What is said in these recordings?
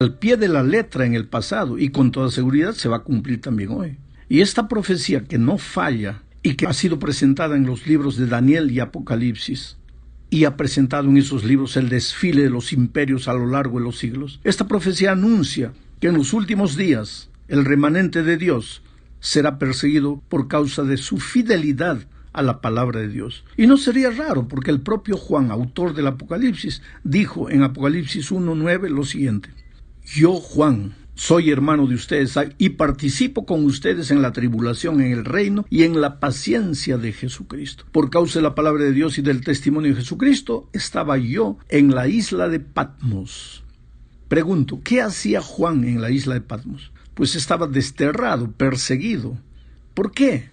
al pie de la letra en el pasado y con toda seguridad se va a cumplir también hoy. Y esta profecía que no falla y que ha sido presentada en los libros de Daniel y Apocalipsis, y ha presentado en esos libros el desfile de los imperios a lo largo de los siglos, esta profecía anuncia que en los últimos días el remanente de Dios será perseguido por causa de su fidelidad a la palabra de Dios. Y no sería raro, porque el propio Juan, autor del Apocalipsis, dijo en Apocalipsis 1:9 lo siguiente: yo, Juan, soy hermano de ustedes y participo con ustedes en la tribulación, en el reino y en la paciencia de Jesucristo. Por causa de la palabra de Dios y del testimonio de Jesucristo, estaba yo en la isla de Patmos. Pregunto, ¿qué hacía Juan en la isla de Patmos? Pues estaba desterrado, perseguido. ¿Por qué?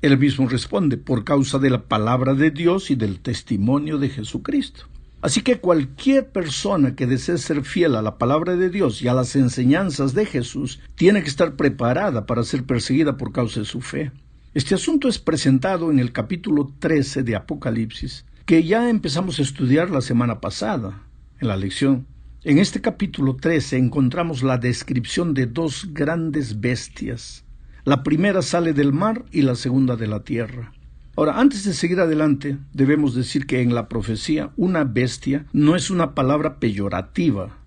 Él mismo responde: por causa de la palabra de Dios y del testimonio de Jesucristo. Así que cualquier persona que desee ser fiel a la palabra de Dios y a las enseñanzas de Jesús tiene que estar preparada para ser perseguida por causa de su fe. Este asunto es presentado en el capítulo 13 de Apocalipsis, que ya empezamos a estudiar la semana pasada en la lección. En este capítulo 13 encontramos la descripción de dos grandes bestias. La primera sale del mar y la segunda de la tierra. Ahora, antes de seguir adelante, debemos decir que en la profecía una bestia no es una palabra peyorativa.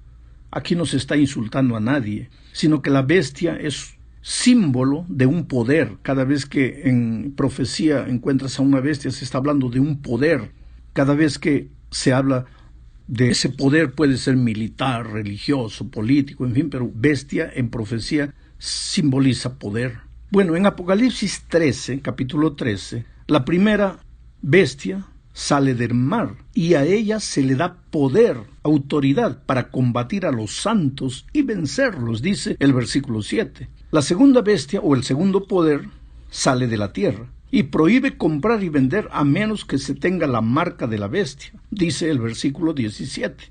Aquí no se está insultando a nadie, sino que la bestia es símbolo de un poder. Cada vez que en profecía encuentras a una bestia, se está hablando de un poder. Cada vez que se habla de ese poder, puede ser militar, religioso, político, en fin, pero bestia en profecía simboliza poder. Bueno, en Apocalipsis 13, capítulo 13, la primera bestia sale del mar y a ella se le da poder, autoridad para combatir a los santos y vencerlos, dice el versículo 7. La segunda bestia o el segundo poder sale de la tierra y prohíbe comprar y vender a menos que se tenga la marca de la bestia, dice el versículo 17.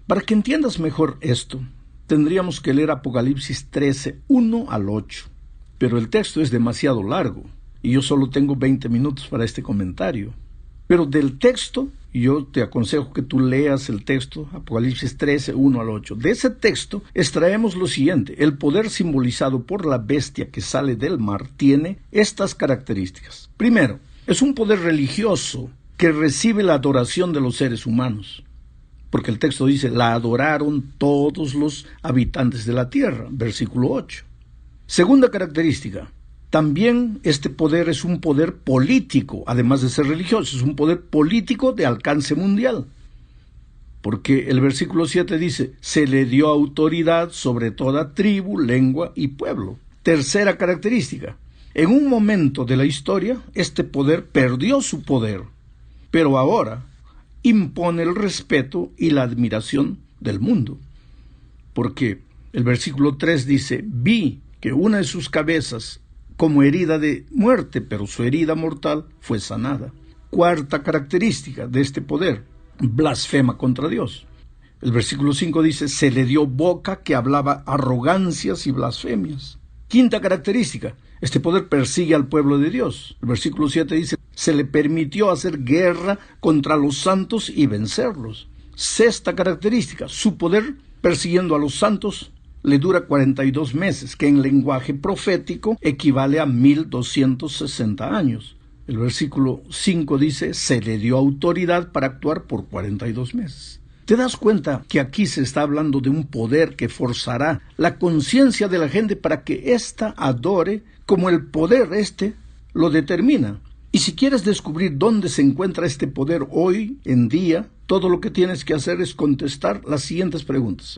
Para que entiendas mejor esto, tendríamos que leer Apocalipsis 13, 1 al 8. Pero el texto es demasiado largo y yo solo tengo 20 minutos para este comentario. Pero del texto, yo te aconsejo que tú leas el texto, Apocalipsis 13, 1 al 8. De ese texto extraemos lo siguiente: el poder simbolizado por la bestia que sale del mar tiene estas características. Primero, es un poder religioso que recibe la adoración de los seres humanos. Porque el texto dice: la adoraron todos los habitantes de la tierra, versículo 8. Segunda característica, también este poder es un poder político, además de ser religioso, es un poder político de alcance mundial. Porque el versículo 7 dice: se le dio autoridad sobre toda tribu, lengua y pueblo. Tercera característica, en un momento de la historia, este poder perdió su poder, pero ahora impone el respeto y la admiración del mundo. Porque el versículo 3 dice: vi que una de sus cabezas como herida de muerte, pero su herida mortal fue sanada. Cuarta característica de este poder: blasfema contra Dios. El versículo 5 dice: se le dio boca que hablaba arrogancias y blasfemias. Quinta característica: este poder persigue al pueblo de Dios. El versículo 7 dice: se le permitió hacer guerra contra los santos y vencerlos. Sexta característica: su poder persiguiendo a los santos le dura 42 meses, que en lenguaje profético equivale a 1260 años. El versículo 5 dice: se le dio autoridad para actuar por 42 meses. ¿Te das cuenta que aquí se está hablando de un poder que forzará la conciencia de la gente para que ésta adore como el poder lo determina? Y si quieres descubrir dónde se encuentra este poder hoy en día, todo lo que tienes que hacer es contestar las siguientes preguntas.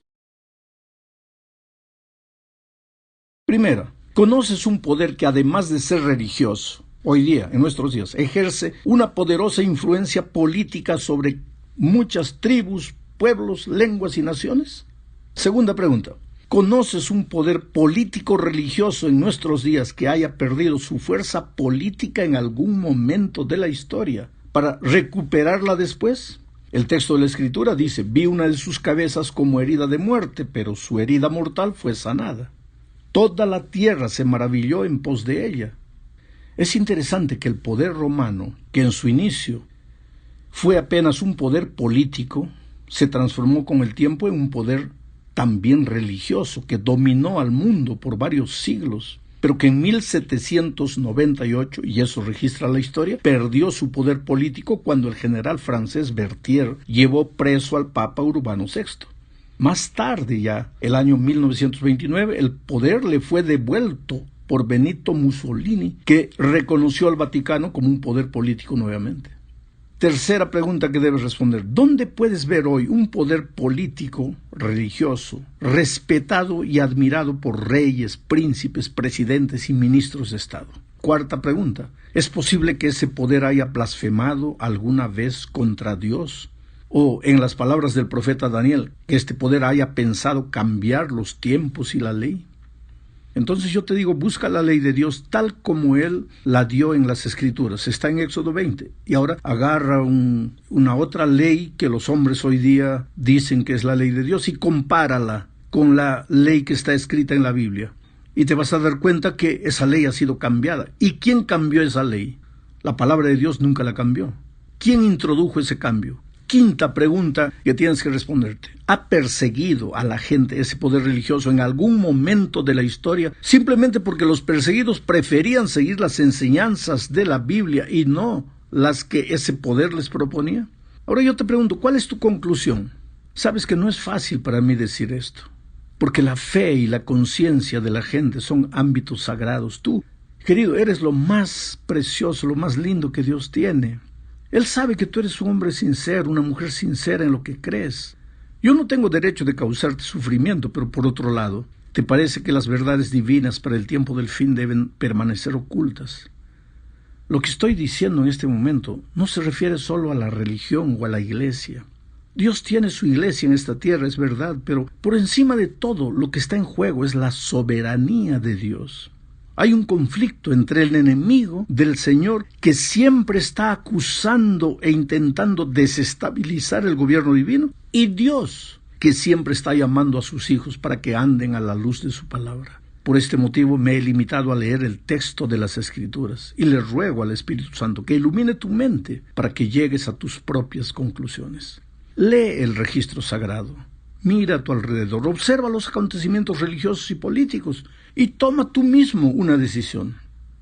Primera, ¿conoces un poder que, además de ser religioso, hoy día, en nuestros días, ejerce una poderosa influencia política sobre muchas tribus, pueblos, lenguas y naciones? Segunda pregunta, ¿conoces un poder político religioso en nuestros días que haya perdido su fuerza política en algún momento de la historia para recuperarla después? El texto de la Escritura dice: vi una de sus cabezas como herida de muerte, pero su herida mortal fue sanada. Toda la tierra se maravilló en pos de ella. Es interesante que el poder romano, que en su inicio fue apenas un poder político, se transformó con el tiempo en un poder también religioso que dominó al mundo por varios siglos, pero que en 1798, y eso registra la historia, perdió su poder político cuando el general francés Berthier llevó preso al Papa Urbano VI. Más tarde, ya el año 1929, el poder le fue devuelto por Benito Mussolini, que reconoció al Vaticano como un poder político nuevamente. Tercera pregunta que debes responder: ¿dónde puedes ver hoy un poder político, religioso, respetado y admirado por reyes, príncipes, presidentes y ministros de Estado? Cuarta pregunta: ¿es posible que ese poder haya blasfemado alguna vez contra Dios? O, en las palabras del profeta Daniel, que este poder haya pensado cambiar los tiempos y la ley. Entonces yo te digo, busca la ley de Dios tal como Él la dio en las Escrituras. Está en Éxodo 20. Y ahora agarra una otra ley que los hombres hoy día dicen que es la ley de Dios y compárala con la ley que está escrita en la Biblia. Y te vas a dar cuenta que esa ley ha sido cambiada. ¿Y quién cambió esa ley? La palabra de Dios nunca la cambió. ¿Quién introdujo ese cambio? Quinta pregunta que tienes que responderte: ¿ha perseguido a la gente ese poder religioso en algún momento de la historia simplemente porque los perseguidos preferían seguir las enseñanzas de la Biblia y no las que ese poder les proponía? Ahora yo te pregunto, ¿cuál es tu conclusión? Sabes que no es fácil para mí decir esto, porque la fe y la conciencia de la gente son ámbitos sagrados. Tú, querido, eres lo más precioso, lo más lindo que Dios tiene. Él sabe que tú eres un hombre sincero, una mujer sincera en lo que crees. Yo no tengo derecho de causarte sufrimiento, pero por otro lado, ¿te parece que las verdades divinas para el tiempo del fin deben permanecer ocultas? Lo que estoy diciendo en este momento no se refiere solo a la religión o a la iglesia. Dios tiene su iglesia en esta tierra, es verdad, pero por encima de todo lo que está en juego es la soberanía de Dios. Hay un conflicto entre el enemigo del Señor, que siempre está acusando e intentando desestabilizar el gobierno divino, y Dios, que siempre está llamando a sus hijos para que anden a la luz de su palabra. Por este motivo me he limitado a leer el texto de las Escrituras y le ruego al Espíritu Santo que ilumine tu mente para que llegues a tus propias conclusiones. Lee el registro sagrado. Mira a tu alrededor, observa los acontecimientos religiosos y políticos y toma tú mismo una decisión.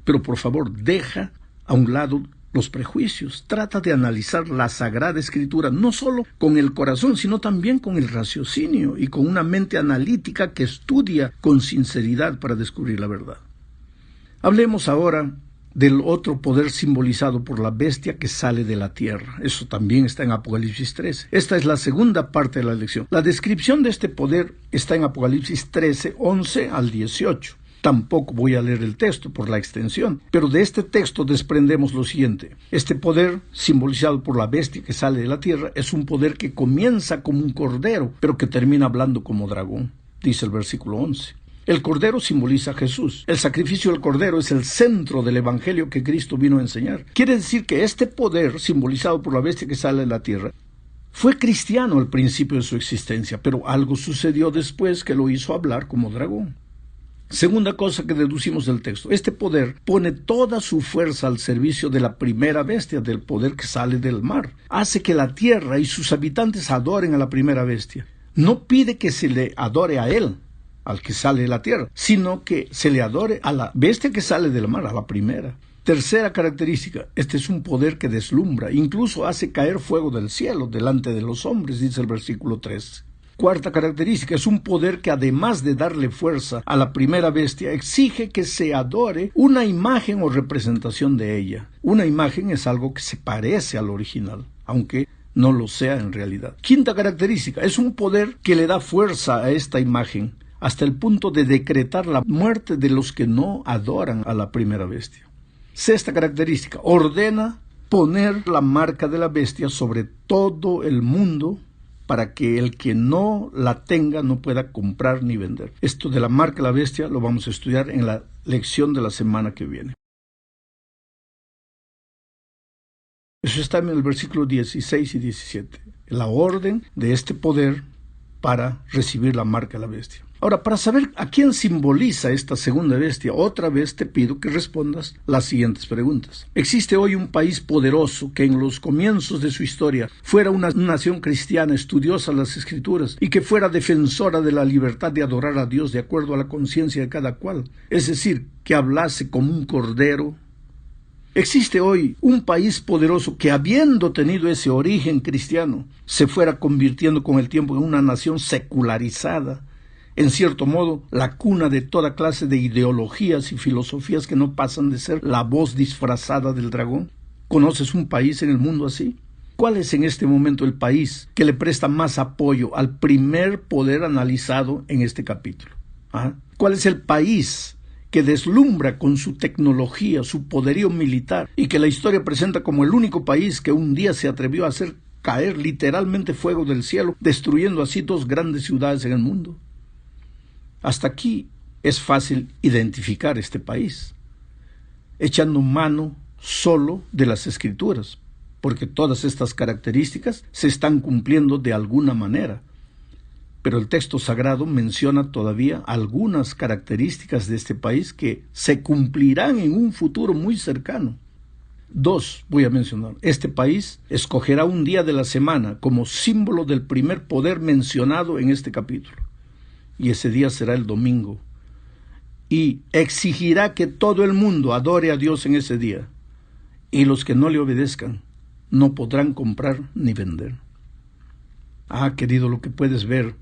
Pero por favor, deja a un lado los prejuicios. Trata de analizar la Sagrada Escritura no solo con el corazón, sino también con el raciocinio y con una mente analítica que estudia con sinceridad para descubrir la verdad. Hablemos ahora del otro poder simbolizado por la bestia que sale de la tierra. Eso también está en Apocalipsis 13. Esta es la segunda parte de la lección. La descripción de este poder está en Apocalipsis 13, 11 al 18. Tampoco voy a leer el texto por la extensión, pero de este texto desprendemos lo siguiente. Este poder, simbolizado por la bestia que sale de la tierra, es un poder que comienza como un cordero, pero que termina hablando como dragón, dice el versículo 11. El cordero simboliza a Jesús. El sacrificio del cordero es el centro del evangelio que Cristo vino a enseñar. Quiere decir que este poder, simbolizado por la bestia que sale de la tierra, fue cristiano al principio de su existencia, pero algo sucedió después que lo hizo hablar como dragón. Segunda cosa que deducimos del texto: este poder pone toda su fuerza al servicio de la primera bestia, del poder que sale del mar. Hace que la tierra y sus habitantes adoren a la primera bestia. No pide que se le adore a él, al que sale de la tierra, sino que se le adore a la bestia que sale del mar, a la primera. Tercera característica: este es un poder que deslumbra, incluso hace caer fuego del cielo delante de los hombres, dice el versículo 3. Cuarta característica: es un poder que, además de darle fuerza a la primera bestia, exige que se adore una imagen o representación de ella. Una imagen es algo que se parece al original, aunque no lo sea en realidad. Quinta característica: es un poder que le da fuerza a esta imagen, hasta el punto de decretar la muerte de los que no adoran a la primera bestia. Sexta característica: ordena poner la marca de la bestia sobre todo el mundo, para que el que no la tenga no pueda comprar ni vender. Esto de la marca de la bestia lo vamos a estudiar en la lección de la semana que viene. Eso está en el versículo 16 y 17. La orden de este poder para recibir la marca de la bestia. Ahora, para saber a quién simboliza esta segunda bestia, otra vez te pido que respondas las siguientes preguntas. ¿Existe hoy un país poderoso que en los comienzos de su historia fuera una nación cristiana estudiosa de las Escrituras y que fuera defensora de la libertad de adorar a Dios de acuerdo a la conciencia de cada cual? Es decir, que hablase como un cordero. ¿Existe hoy un país poderoso que, habiendo tenido ese origen cristiano, se fuera convirtiendo con el tiempo en una nación secularizada? En cierto modo, la cuna de toda clase de ideologías y filosofías que no pasan de ser la voz disfrazada del dragón. ¿Conoces un país en el mundo así? ¿Cuál es en este momento el país que le presta más apoyo al primer poder analizado en este capítulo? ¿Cuál es el país que deslumbra con su tecnología, su poderío militar, y que la historia presenta como el único país que un día se atrevió a hacer caer literalmente fuego del cielo, destruyendo así 2 grandes ciudades en el mundo? Hasta aquí es fácil identificar este país, echando mano solo de las Escrituras, porque todas estas características se están cumpliendo de alguna manera. Pero el texto sagrado menciona todavía algunas características de este país que se cumplirán en un futuro muy cercano. 2 voy a mencionar. Este país escogerá un día de la semana como símbolo del primer poder mencionado en este capítulo. Y ese día será el domingo. Y exigirá que todo el mundo adore a Dios en ese día. Y los que no le obedezcan no podrán comprar ni vender. Querido, lo que puedes ver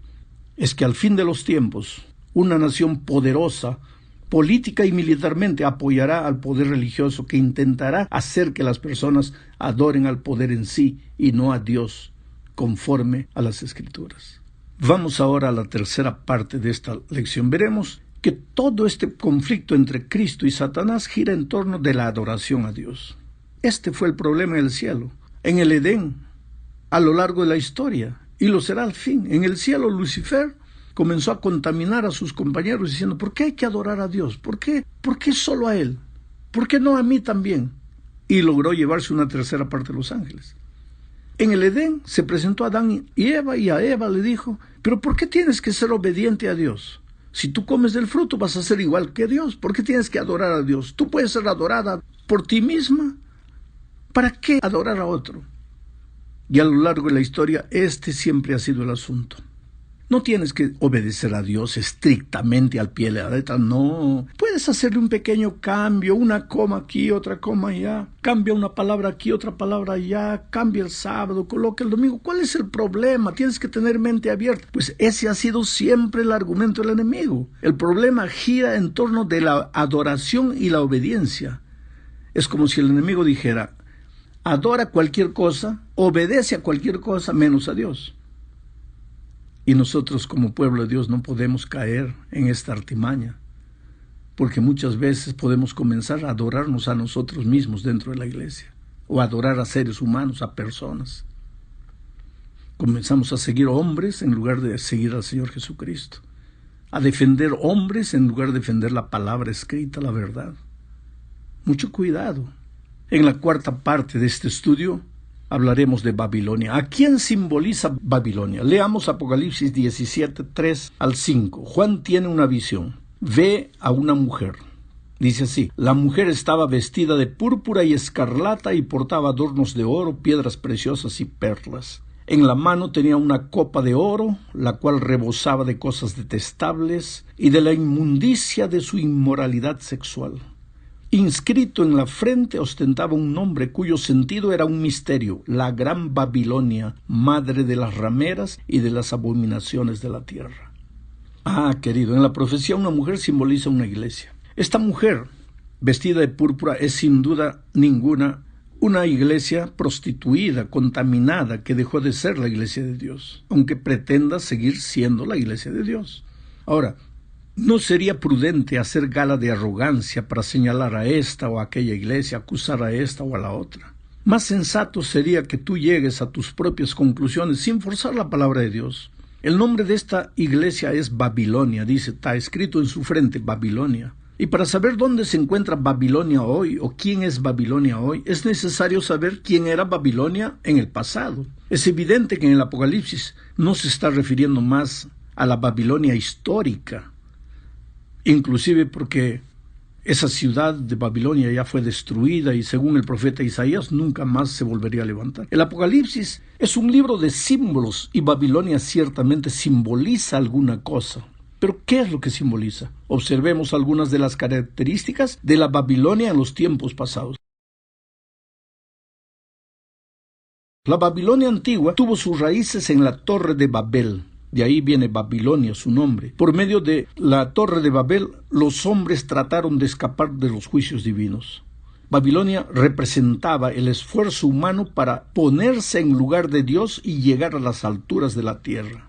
es que al fin de los tiempos, una nación poderosa, política y militarmente, apoyará al poder religioso que intentará hacer que las personas adoren al poder en sí y no a Dios, conforme a las Escrituras. Vamos ahora a la tercera parte de esta lección. Veremos que todo este conflicto entre Cristo y Satanás gira en torno de la adoración a Dios. Este fue el problema en el cielo, en el Edén, a lo largo de la historia, y lo será al fin. En el cielo, Lucifer comenzó a contaminar a sus compañeros diciendo: ¿por qué hay que adorar a Dios? ¿Por qué solo a Él? ¿Por qué no a mí también? Y logró llevarse una tercera parte de los ángeles. En el Edén se presentó a Adán y Eva, y a Eva le dijo: ¿pero por qué tienes que ser obediente a Dios? Si tú comes del fruto vas a ser igual que Dios. ¿Por qué tienes que adorar a Dios? Tú puedes ser adorada por ti misma. ¿Para qué adorar a otro? Y a lo largo de la historia, este siempre ha sido el asunto. No tienes que obedecer a Dios estrictamente al pie de la letra, no. Puedes hacerle un pequeño cambio, una coma aquí, otra coma allá. Cambia una palabra aquí, otra palabra allá. Cambia el sábado, coloca el domingo. ¿Cuál es el problema? Tienes que tener mente abierta. Pues ese ha sido siempre el argumento del enemigo. El problema gira en torno de la adoración y la obediencia. Es como si el enemigo dijera: adora cualquier cosa, obedece a cualquier cosa menos a Dios. Y nosotros como pueblo de Dios no podemos caer en esta artimaña, porque muchas veces podemos comenzar a adorarnos a nosotros mismos dentro de la iglesia, o adorar a seres humanos, a personas. Comenzamos a seguir hombres en lugar de seguir al Señor Jesucristo, a defender hombres en lugar de defender la palabra escrita, la verdad. Mucho cuidado. En la cuarta parte de este estudio hablaremos de Babilonia. ¿A quién simboliza Babilonia? Leamos Apocalipsis 17, 3 al 5. Juan tiene una visión. Ve a una mujer. Dice así: la mujer estaba vestida de púrpura y escarlata y portaba adornos de oro, piedras preciosas y perlas. En la mano tenía una copa de oro, la cual rebosaba de cosas detestables y de la inmundicia de su inmoralidad sexual. Inscrito en la frente ostentaba un nombre cuyo sentido era un misterio: la Gran Babilonia, madre de las rameras y de las abominaciones de la tierra. Querido, en la profecía una mujer simboliza una iglesia. Esta mujer, vestida de púrpura, es sin duda ninguna una iglesia prostituida, contaminada, que dejó de ser la iglesia de Dios, aunque pretenda seguir siendo la iglesia de Dios. Ahora, no sería prudente hacer gala de arrogancia para señalar a esta o a aquella iglesia, acusar a esta o a la otra. Más sensato sería que tú llegues a tus propias conclusiones sin forzar la palabra de Dios. El nombre de esta iglesia es Babilonia, está escrito en su frente, Babilonia. Y para saber dónde se encuentra Babilonia hoy, o quién es Babilonia hoy, es necesario saber quién era Babilonia en el pasado. Es evidente que en el Apocalipsis no se está refiriendo más a la Babilonia histórica, inclusive porque esa ciudad de Babilonia ya fue destruida y según el profeta Isaías nunca más se volvería a levantar. El Apocalipsis es un libro de símbolos y Babilonia ciertamente simboliza alguna cosa. ¿Pero qué es lo que simboliza? Observemos algunas de las características de la Babilonia en los tiempos pasados. La Babilonia antigua tuvo sus raíces en la Torre de Babel. De ahí viene Babilonia, su nombre. Por medio de la Torre de Babel, los hombres trataron de escapar de los juicios divinos. Babilonia representaba el esfuerzo humano para ponerse en lugar de Dios y llegar a las alturas de la tierra.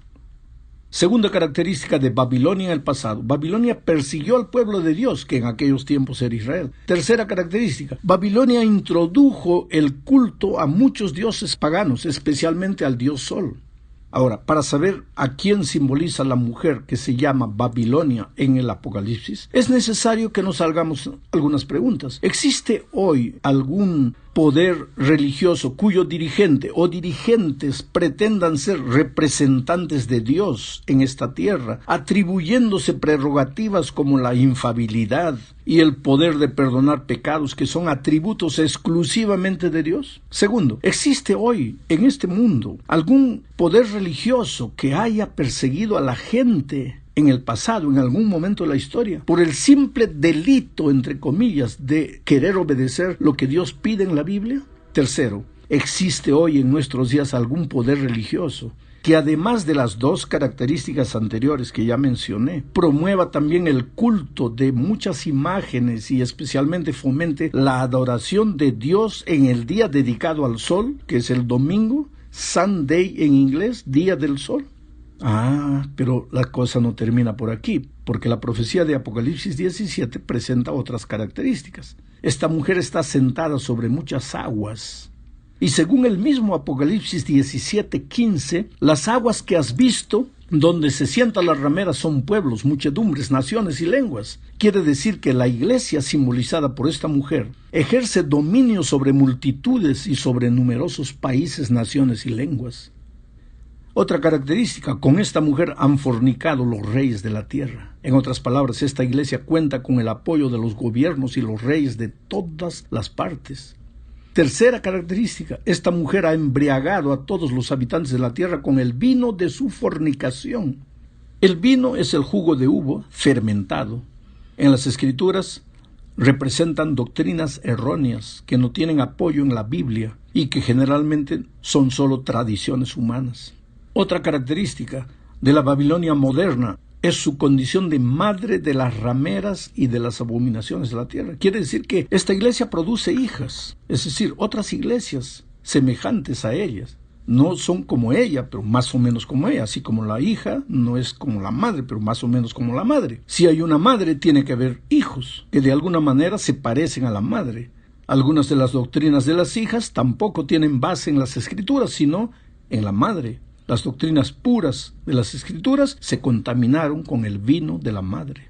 Segunda característica de Babilonia en el pasado. Babilonia persiguió al pueblo de Dios, que en aquellos tiempos era Israel. Tercera característica. Babilonia introdujo el culto a muchos dioses paganos, especialmente al dios Sol. Ahora, para saber a quién simboliza la mujer que se llama Babilonia en el Apocalipsis, es necesario que nos hagamos algunas preguntas. ¿Existe hoy algún poder religioso cuyo dirigente o dirigentes pretendan ser representantes de Dios en esta tierra, atribuyéndose prerrogativas como la infalibilidad y el poder de perdonar pecados que son atributos exclusivamente de Dios? Segundo, ¿existe hoy en este mundo algún poder religioso que haya perseguido a la gente en el pasado, en algún momento de la historia, por el simple delito, entre comillas, de querer obedecer lo que Dios pide en la Biblia? Tercero, ¿existe hoy en nuestros días algún poder religioso que, además de las dos características anteriores que ya mencioné, promueva también el culto de muchas imágenes y especialmente fomente la adoración de Dios en el día dedicado al sol, que es el domingo, Sunday en inglés, Día del Sol? Pero la cosa no termina por aquí, porque la profecía de Apocalipsis 17 presenta otras características. Esta mujer está sentada sobre muchas aguas. Y según el mismo Apocalipsis 17:15, las aguas que has visto, donde se sientan las rameras, son pueblos, muchedumbres, naciones y lenguas. Quiere decir que la iglesia simbolizada por esta mujer ejerce dominio sobre multitudes y sobre numerosos países, naciones y lenguas. Otra característica, con esta mujer han fornicado los reyes de la tierra. En otras palabras, esta iglesia cuenta con el apoyo de los gobiernos y los reyes de todas las partes. Tercera característica, esta mujer ha embriagado a todos los habitantes de la tierra con el vino de su fornicación. El vino es el jugo de uva fermentado. En las Escrituras representan doctrinas erróneas que no tienen apoyo en la Biblia y que generalmente son solo tradiciones humanas. Otra característica de la Babilonia moderna es su condición de madre de las rameras y de las abominaciones de la tierra. Quiere decir que esta iglesia produce hijas, es decir, otras iglesias semejantes a ellas. No son como ella, pero más o menos como ella. Así como la hija no es como la madre, pero más o menos como la madre. Si hay una madre, tiene que haber hijos que de alguna manera se parecen a la madre. Algunas de las doctrinas de las hijas tampoco tienen base en las Escrituras, sino en la madre. Las doctrinas puras de las Escrituras se contaminaron con el vino de la madre.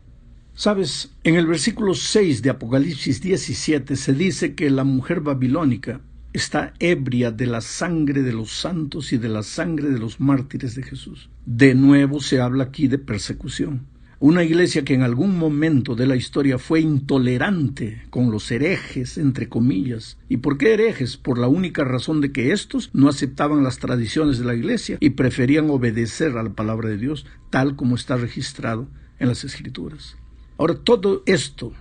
¿Sabes? En el versículo 6 de Apocalipsis 17 se dice que la mujer babilónica está ebria de la sangre de los santos y de la sangre de los mártires de Jesús. De nuevo se habla aquí de persecución. Una iglesia que en algún momento de la historia fue intolerante con los herejes, entre comillas. ¿Y por qué herejes? Por la única razón de que estos no aceptaban las tradiciones de la iglesia y preferían obedecer a la palabra de Dios, tal como está registrado en las Escrituras. Ahora, todo esto,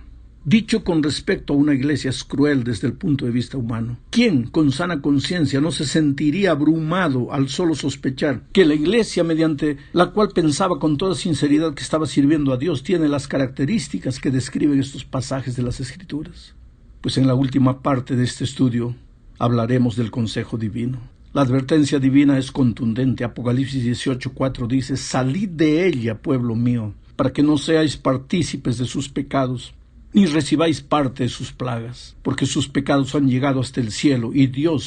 dicho con respecto a una iglesia, es cruel desde el punto de vista humano. ¿Quién con sana conciencia no se sentiría abrumado al solo sospechar que la iglesia, mediante la cual pensaba con toda sinceridad que estaba sirviendo a Dios, tiene las características que describen estos pasajes de las Escrituras? Pues en la última parte de este estudio hablaremos del consejo divino. La advertencia divina es contundente. Apocalipsis 18:4 dice: «Salid de ella, pueblo mío, para que no seáis partícipes de sus pecados, ni recibáis parte de sus plagas, porque sus pecados han llegado hasta el cielo, y Dios